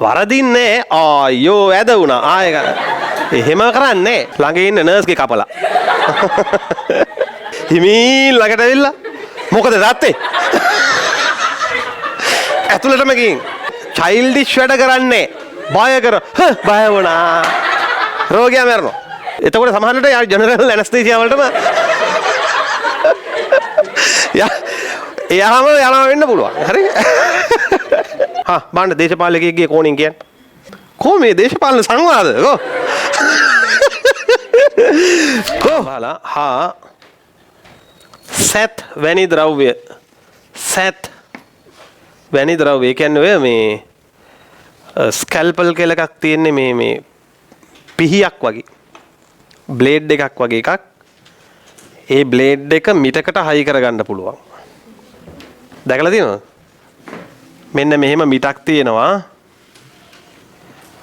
වරදින්නේ ආයෝ ඇද වුණා ආයෙ එහෙම කරන්නේ ළඟ ඉන්න නර්ස්ගේ කපලා හිමින් ළඟට ඇවිල්ලා මොකද තාත්තේ ඇතුළටම ගිහින් චයිල්ඩිෂ් වැඩ කරන්නේ බය කර බය වුණා රෝගියා මැරෙනවා එතකොට සමහරවිට ජෙනරල් ඇනස්තීසියා වලටම එයාම යනවා වෙන්න පුළුවන් හරි බාන්න දේශපාලකයෙක්ගේ කෝණින් කියන්නේ කො මේ දේශපාලන සංවාද කො හා සැත් වැනි ද්‍රව්‍ය සැත් වැනි ද්‍රව්‍ය කියන්නේ මේ ස්කැල්පල් කියලා එකක් තියෙන්නේ මේ පිහියක් වගේ බ්ලේඩ් එකක් වගේ එකක් ඒ බ්ලේඩ් එක මිටකට හයි කරගන්න පුළුවන් දැකලා තියෙනවද මෙන්න මෙහෙම මිටක් තියෙනවා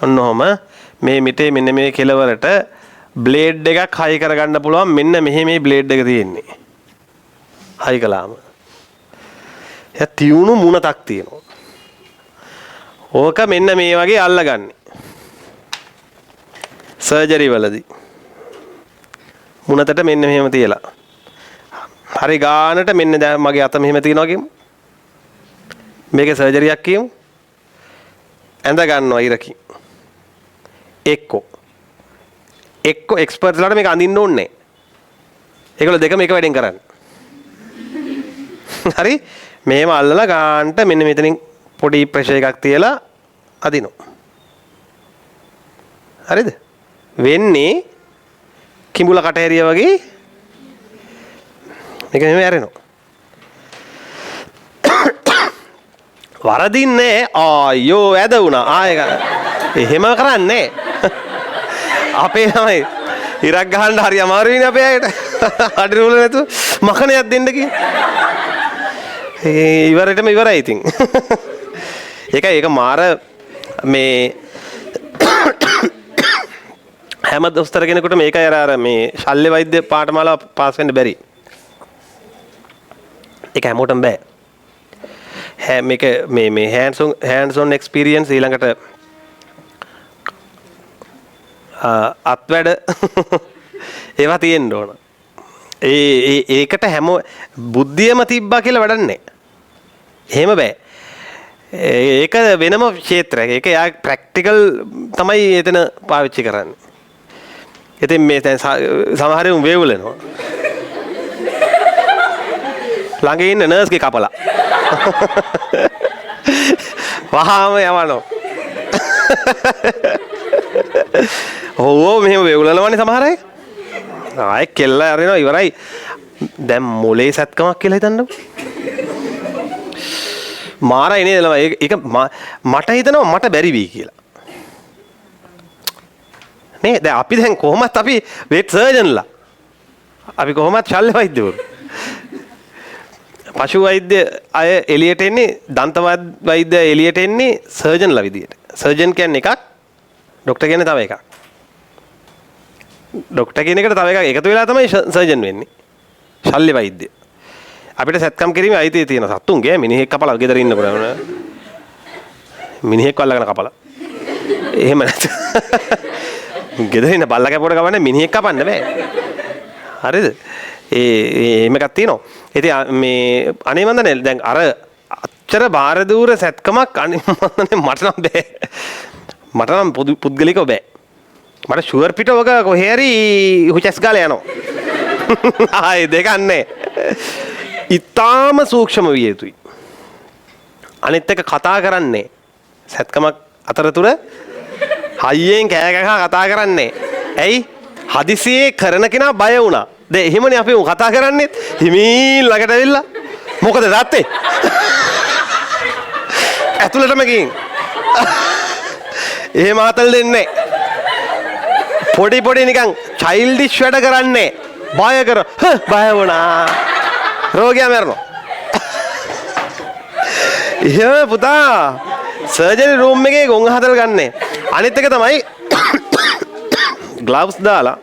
ඔන්න ඔහම මේ මිටේ මෙන්න මේ කෙලවරට බ්ලේඩ් එකක් හයි කරගන්න පුළුවන් මෙන්න මෙහෙ මේ බ්ලේඩ් එක තියෙන්නේ හයි කළාම එයා තියුණු මුණතක් තියෙනවා ඕක මෙන්න මේ වගේ අල්ලගන්නේ සර්ජරි වලදී මුණතට මෙන්න මෙහෙම තියලා හරි ගානට මෙන්න දැන් මගේ අත මෙහෙම තියනවා කියමු මේකේ සර්ජරියක් කියමු ඇඳ ගන්නවා ඉරකින් එක්කෝ එක්ස්පර්ට්ස්ලාට මේක අඳින්න ඕනේ ඒගොල්ලෝ දෙකම එක වැඩෙන් කරන්නේ හරි මේව අල්ලලා ගන්නට මෙන්න මෙතනින් පොඩි ප්‍රෙෂර් එකක් තියලා අදිනවා හරිද වෙන්නේ කිඹුල කටහැරිය වගේ මේක මෙහෙම ඇරෙනවා වරදින්නේ ආයෝ ඇද වුණා ආයෙ එහෙම කරන්නේ අපේ තමයි ඉරක් ගහන්න හරි අමාරුයිනේ අපේ අයට අඩි රූල නැතුව මකණයක් දෙන්න කිය ඉවරටම ඉවරයි ඉතින් ඒක මාර මේ හැම දොස්තර කෙනෙකුට මේකයි අර මේ ශල්‍ය වෛද්‍ය පාඨමාලාව පාස් වෙන්න බැරි ඒක හැමෝටම බෑ මේක මේ hands on experience ඊළඟට අත්වැඩ ඒවා තියෙන්න ඕන ඒකට හැම බුද්ධියම තිබ්බා කියලා වැඩක් නැහැ එහෙම බෑ ඒක වෙනම ක්ෂේත්‍රයක් ඒක යා ප්‍රැක්ටිකල් තමයි එතන පාවිච්චි කරන්නේ ඉතින් මේ දැන් සමහර උන් වේවුලනවා ළඟ ඉන්න නර්ස්ගේ කපලා වහාම යවනවා ඔව් මෙහෙම වේවුලනවනේ සමහර අය ආයෙ කෙල්ල අරිනවා ඉවරයි දැන් මොලේ සැත්කමක් කියලා හිතන්නකො මාරයි නේද ඒක මට හිතනවා මට බැරි වෙයි කියලා නේ දැන් අපි දැන් කොහොමත් අපි වෙට් සර්ජන්ලා අපි කොහොමත් ශල්‍ය වෛද්‍යවරු පශු වෛද්‍ය අය එළියට එන්නේ දන්ත වෛද්‍ය එළියට එන්නේ සර්ජන්ලා විදියට සර්ජන් කියන්නේ එකක් ડોක්ටර් කියන්නේ තව එකක් ડોක්ටර් කියන එකට තව එකක් එකතු වෙලා තමයි සර්ජන් වෙන්නේ ශල්‍ය වෛද්‍ය අපිට සැත්කම් කිරීමේ අයිතිය තියෙන සත්තුන්ගේ මිනිහෙක් කපලා ගෙදර ඉන්නකොට මිනිහෙක් අල්ලගෙන කපලා එහෙම නැත්නම් ගෙදර ඉන්න බල්ලා කැපුවට ගමන්නේ මිනිහෙක් කපන්න බෑ හරිද එහෙම එකක් තියෙනවා ඉතින් මේ අනේ මන්දනේ දැන් අර අච්චර බාර දූර සැත්කමක් අනේ මන්දනේ මට නම් පුද්ගලිකව බෑ මට ෂුවර් පිට වග කොහේ හරි හුචස් ගාලා යනවා ආයි දෙකන්නේ ඊටාම සූක්ෂම විය යුතුයි අනිත් එක කතා කරන්නේ සැත්කමක් අතරතුර හයියෙන් කෑ ගහලා කතා කරන්නේ ඇයි හදිසියේ කරන කෙනා බය වුණා දැන් එහෙමනේ අපි කතා කරන්නේ හිමින් ළඟට ඇවිල්ලා මොකද තාත්තේ ඇතුළටම ගිහින් එහෙම ආතල් දෙන්නේ පොඩි නිකන් චයිල්ඩිෂ් වැඩ කරන්නේ බය කර බය වුණා රෝගියා මැරෙනවා එහෙම පුතා සර්ජරි රූම් එකේ ගොන් හදලා ගන්නෑ අනිත් එක තමයි ග්ලව්ස් දාලා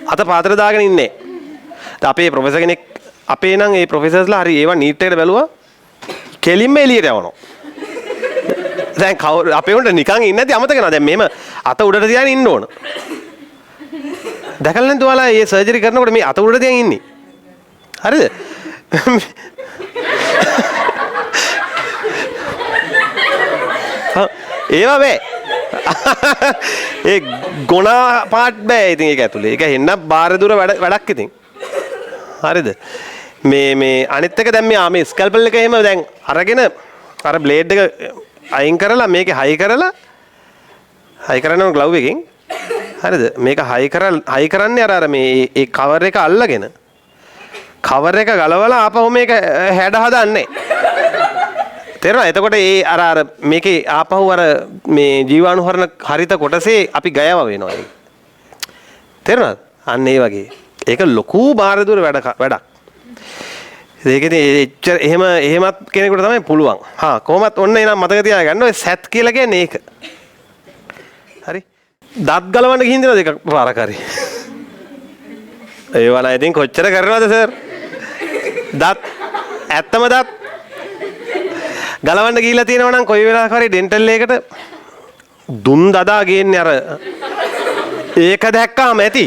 අත පාත්‍ර දාගෙන ඉන්නේ. අපේ ප්‍රොෆෙසර් කෙනෙක් අපේ නම් ඒ ප්‍රොෆෙසර්ස්ලා හරි ඒවා නීට් එකට බැලුවා කෙලින්ම එළියට යවනවා. දැන් කවුරු අපේ උන්ට නිකන් ඉන්නේ නැති අමතක කරනවා. දැන් මෙහෙම අත උඩට තියාගෙන ඉන්න ඕන. දැකලා නැද්ද ඔයාලා මේ සර්ජරි කරනකොට මේ අත උඩට තියාගෙන ඉන්නේ? හරිද? ඒවා බෑ. ඒ ගොනා පාට් බෑ ඉතින් ඒක ඇතුලේ. ඒක හෙන්න බාර දුර වැඩක් ඉතින්. හරිද? මේ අනිත් එක දැන් මේ ස්කැල්පල් එක එහෙම දැන් අරගෙන අර බ්ලේඩ් එක අයින් කරලා මේකේ හයි කරනවා ග්ලව් එකෙන්. හරිද? මේක හයි කරන්නේ අර මේ ඒ කවර් එක අල්ලගෙන කවර් එක ගලවලා ආපහු මේක හැඩ හදන්නේ. තේරෙනවද? එතකොට ඒ අර මේකේ ආපහු අර මේ ජීවාණුහරණ හරිත කොටසේ අපි ගයව වෙනවා ඒක. තේරෙනවද? අන්න ඒ වගේ. ඒක ලොකු බාහිර දුර වැඩක්. ඒකෙදි එච්චර එහෙමත් කෙනෙකුට තමයි පුළුවන්. හා කොහොමත් ඔන්න එනම් මතක තියාගන්න ඔය සැත් කියලා කියන්නේ ඒක. හරි? දත් ගලවන්න ගිහින් දෙනවද ඒක පාරක් හරි? ඒ වල ඉතින් කොච්චර කරනවද සර්? දත් ඇත්තම දත් ගලවන්න ගිහිල්ලා තියෙනවා නම් කොයි වෙලාවක හරි ඩෙන්ටල් එකකට දුම් දදා ගේන්නේ අර ඒක දැක්කාම ඇති.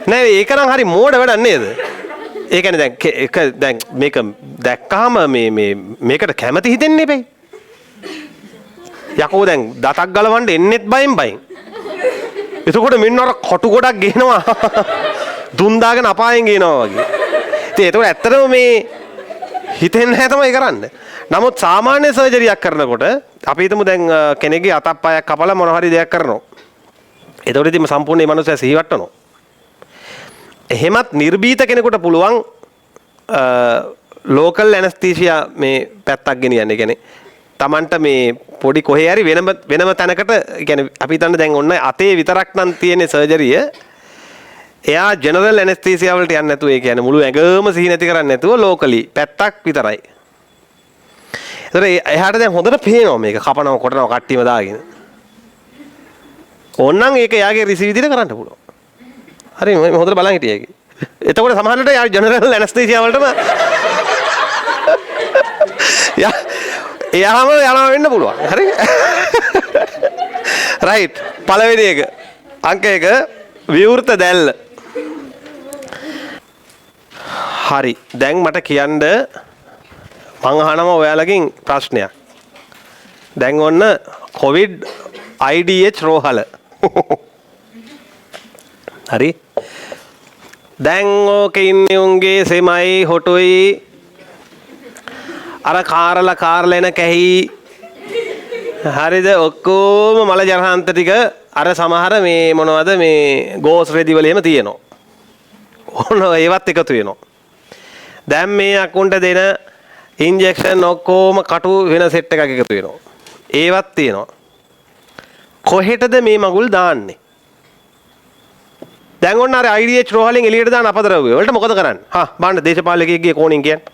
නෑ ඒක නම් හරි මෝඩ වැඩක් නේද? ඒ කියන්නේ දැන් මේක දැක්කාම මේකට කැමති හිතෙන්නේ බෑ. යකෝ දැන් දතක් ගලවන්න එන්නෙත් බයෙන්. එතකොට මෙන්න අර කොටු ගොඩක් ගේනවා. දුම් දාගෙන අපායෙන් ගේනවා වගේ. ඉතින් ඒතකොට ඇත්තටම මේ හිතෙන්නේ නැහැ තමයි කරන්න. නමුත් සාමාන්‍ය සර්ජරියක් කරනකොට අපි හිතමු දැන් කෙනෙක්ගේ අතක් පයක් කපලා මොන හරි දෙයක් කරනවා. එතකොට ඉතින් සම්පූර්ණ මේ මනුස්සයා සිහිවට්ටනවා. එහෙමත් නිර්භීත කෙනෙකුට පුළුවන් ලෝකල් ඇනස්තීසියා මේ පැත්තක් ගෙනියන්න. ඒ කියන්නේ Tamanට මේ පොඩි කොහේ හරි වෙනම තැනකට කියන්නේ අපි හිතන්න දැන් ඔන්න අතේ විතරක් නම් තියෙන සර්ජරිය. එයා ජෙනරල් ඇනස්තීසියා වලට යන්නේ නැතුව ඒ කියන්නේ මුළු ඇඟම සිහි නැති කරන්නේ නැතුව ලෝකලි පැත්තක් විතරයි. ඒතර එයාට දැන් හොඳට පේනවා මේක කපනවා කොටනවා කට්ටියම දාගෙන. ඕනනම් ඒක එයාගේ රිසි විදිහට කරන්න පුළුවන්. හරි මම හොඳට බලන් හිටියේ ඒක. එතකොට සමහරවිට යා ජෙනරල් ඇනස්තීසියා වලටම එයාම යනවා වෙන්න පුළුවන්. හරි? රයිට්. පළවෙනි එක. අංක 1 විවෘත දැල්ල. හරි. දැන් මට කියන්න මං අහනවා ඔයාලගෙන් ප්‍රශ්නයක්. දැන් ඔන්න කොවිඩ් IDH රෝහල. හරි? දැන් ඕකේ ඉන්නේ උන්ගේ සෙමයි හොටුයි අර කාරලා එන කැහි හරිද ඔක්කොම මල ජරහන්ත ටික අර සමහර මේ මොනවද මේ ගෝස් රෙදි වල එහෙම තියෙනවා. ඕන ඒවත් එකතු වෙනවා. දැන් මේ අකුණ්ඩ දෙන ඉන්ජෙක්ෂන් ඔක්කොම කටු වෙන සෙට් එකක් එකතු වෙනවා. ඒවත් තියෙනවා. කොහෙටද මේ මගුල් දාන්නේ? දැන් ඔන්න අර IDH රෝහලෙන් එළියට දාන අපද්‍රව්‍ය වලට මොකද කරන්නේ? හා බලන්න දේශපාලකයෙක්ගේ කෝණින් කියන්නේ.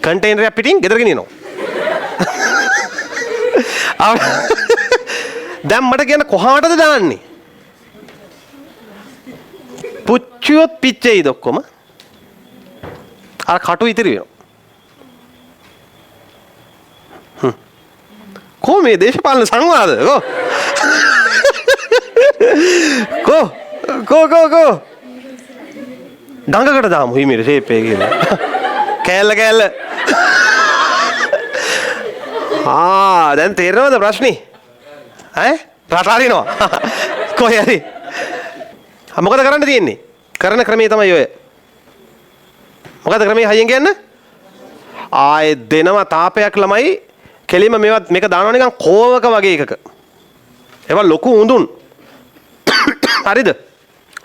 කන්ටේනර් එක පිටින් ගෙදර ගෙනියනවා. දැන් මට කියන්න කොහාටද දාන්නේ? පුච්චුවොත් පිච්චෙයිද ඔක්කොම? අර කටු ඉතිරි වෙනවා. කො මේ දේශපාලන සංවාද කෝ ඩංගකට දාමු හිමිට ෂේප් එක කියලා. කෑල්ල දැන් තේරෙනවද ප්‍රශ්නේ? රට හරිනවා. කොහේ හරි. මොකද කරන්න තියෙන්නේ? කරන ක්‍රමය තමයි ඔය. මොකද ක්‍රමය හයියෙන් කියන්නේ? ආයේ දෙනවා තාපයක් ළමයි කෙලිම මේක දානවා නිකන් කෝවක වගේ එකක. ඒවා ලොකු උඳුන්. හරිද?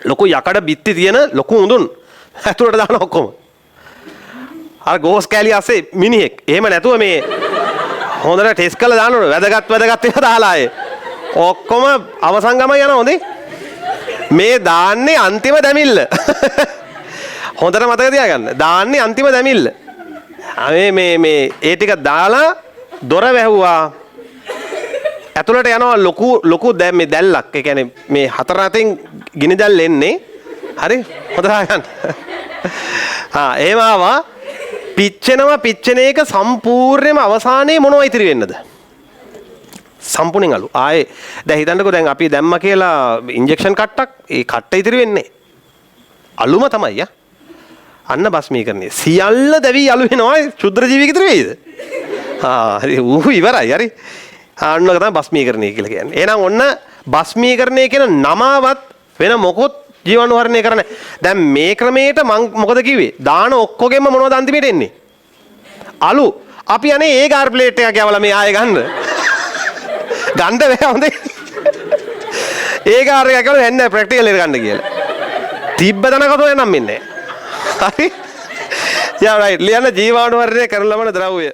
ලොකු යකඩ බිත්ති තියෙන ලොකු උඳුන්. ඇතුළට දාන ඔක්කොම. අර ගෝස් කැලිය ඇස්සේ මිනිහෙක්. එහෙම නැතුව මේ හොඳට ටෙස්ට් කරලා දාන්න ඕනේ. වැදගත් ඒවා දාලා ආයේ. ඔක්කොම අවසන් ගමන් යනවා හොඳේ. මේ දාන්නේ අන්තිම දැමිල්ල. හොඳට මතක තියාගන්න. දාන්නේ අන්තිම දැමිල්ල. මේ ඒ ටික දාලා දොර වැහුවා. ඇතුළට යනවා ලොකු දැන් මේ දැල්ලක්. ඒ කියන්නේ මේ හතර අතින් ගිනි දැල් එන්නේ. හරි? හොඳට ගන්න. එහෙම ආවා. පිච්චෙන එක සම්පූර්ණයෙන්ම අවසානයේ මොනව ඉතිරි වෙන්නද? සම්පූර්ණයෙන් අලු. ආයේ දැන් හිතන්නකෝ දැන් අපි දැම්ම කියලා ඉන්ජෙක්ෂන් කට්ටක් ඒ කට්ට ඉතිරි වෙන්නේ අලුම තමයි යා. අන්න භස්මීකරණය. සියල්ල දැවි අලු වෙනවා ශුද්ධ ජීවික ඉතිරි වෙයිද? හරි ඌ ඉවරයි හරි. ආන්නක තමයි භස්මීකරණය කියලා කියන්නේ. එහෙනම් ඔන්න භස්මීකරණය කියන නමවත් වෙන මොකොත් ජීවාණුහරණය කරන්නේ. දැන් මේ ක්‍රමයට මම මොකද කිව්වේ? දාන ඔක්කොගෙම මොනවද අන්තිමට එන්නේ? අලු. අපි අනේ ඒ ගාර් ප්ලේට් එකක් යවලා මේ ආයෙ ගන්න. ගන්න බෑ හොඳේ. ඒ ගාර් එකක් යවලා එන්නේ ප්‍රැක්ටිකල් එක ගන්න කියලා. තිබ්බ දනකතෝ නම් ඉන්නේ. හරි. යා රයිට් ලියන්න ජීවාණුහරණය කරන ලබන ද්‍රව්‍ය